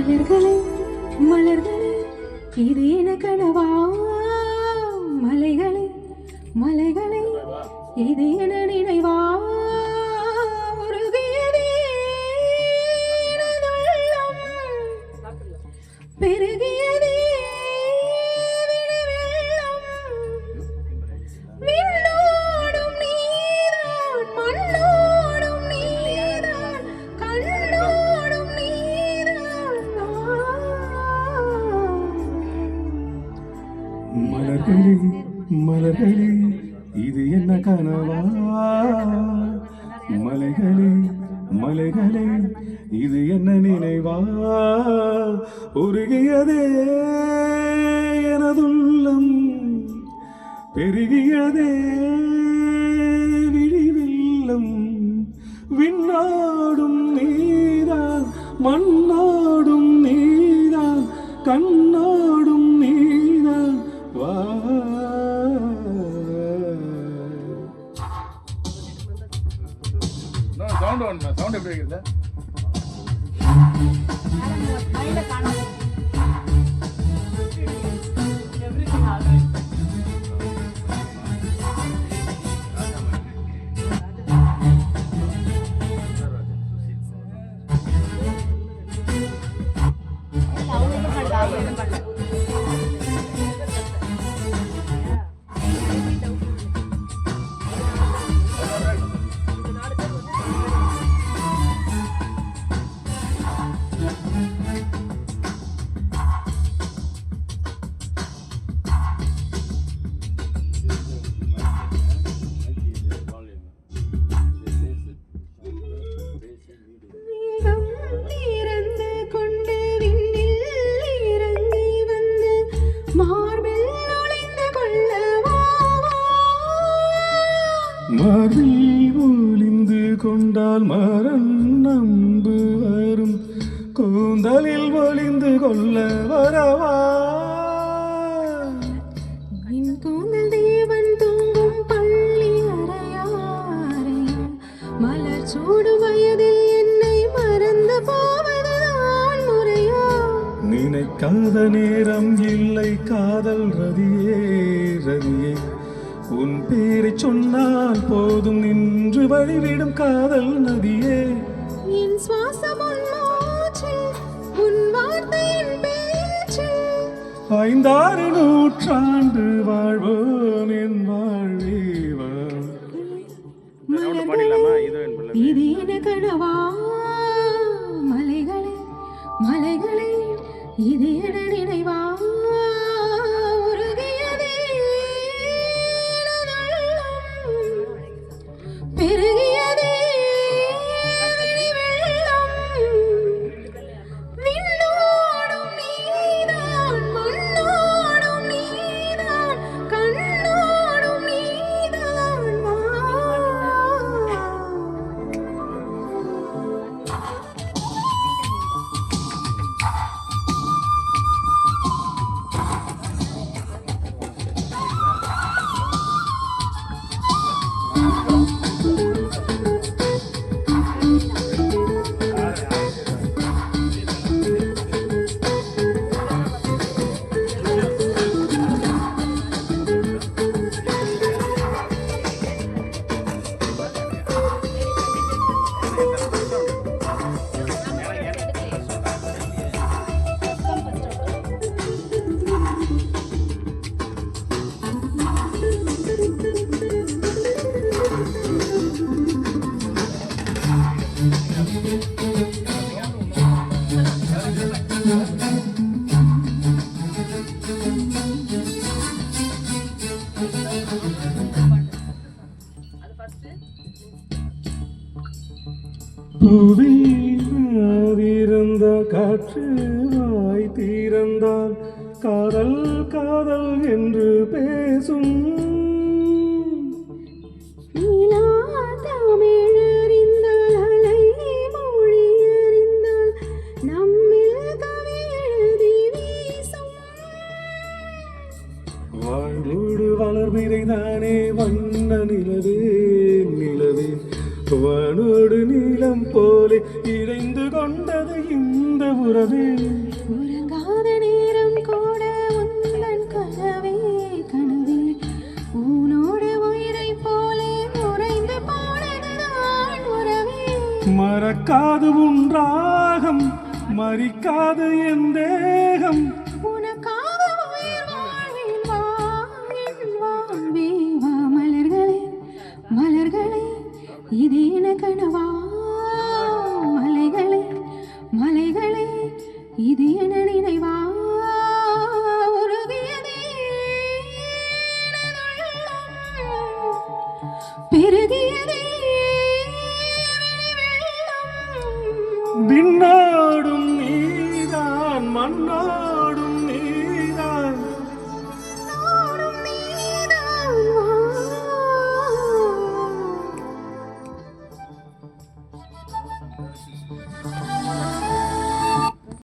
மலர்களே மலர்களே இது என கனவா மலைகளே மலைகளே இது என நினைவா உருகியதே எனதுள்ளம் பெருகியதே விழிவெள்ளம் விண்ணோடும் நீதான் மண்ணோடும் நீதான் கண்ணோடும் நீதான் மலர்களே மலர்களே இது என்ன கனவா மலைகளே மலைகளே இது என்ன நினைவா உருகியதே எனதுள்ளம் பெருகியதே விழிவெள்ளம் விண்ணாடும் நீதான் மண்ணாடும் நீதான் கண்ணாடும் நீதான் வா சவுண்ட் எப்படி வைக்கிறது மார்பில் ஒளிந்து கொண்டால் மரம் நம்பு வரும் கூந்தலில் ஒளிந்து கொள்ள வரவா என் கூந்தல் தேவன் தூங்கும் பள்ளி அறையாரையா மலர் சூடும் வயதில் என்னை மறந்து போவதுதான் முறையா நினைக்காத நேரம் இல்லை காதல் ரதியே ரதியே உன் பேரை சொன்னால் போதும் நின்று வழிவிடும் காதல் நதியே என் சுவாசம் உன் மூச்சில் உன் வார்த்தையின் பேச்சில் 5-6 நூற்றாண்டு வாழ்வோம் என் வாழ்வேவா இது என கனவா மலைகளே மலைகளே இது என நினைவா உருகியதே பெருகியதே விழிவெள்ளம் விண்ணோடும் நீதான் மண்ணோடும் நீதான் கண்ணோடும் நீதான் வா பூவிருந்த காற்று வாய் தீரந்தால் காதல் காதல் என்று பேசும் தமிழறிந்தால் அலை மொழி அறிந்தால் நம்மில் கவி எழுதி வீசும் வாழ்வோடு வளர்விரைதானே வண்ண நிலவே நிலவே வானோடு நீளம் போலே இணைந்து கொண்டது இந்த உறவே உறங்காத நேரம் கூட உந்தன் கனவே கனவே உன்னோடு உயிரை போலே உறைந்து போனதுதான் உறவே மறக்காது உன் ராகம் மறிக்காது என் தேகம் உனக்காக உயிர் வாழ்வேன் வா என் வாழ்வே வா மலர்களே மலர்களே இது என கனவா மலைகளே மலைகளே இது என நினைவா உருகியதே எனதுள்ளம். பெருகியதே விழிவெள்ளம். விண்ணோடும் நீதான் மண்ணோடும்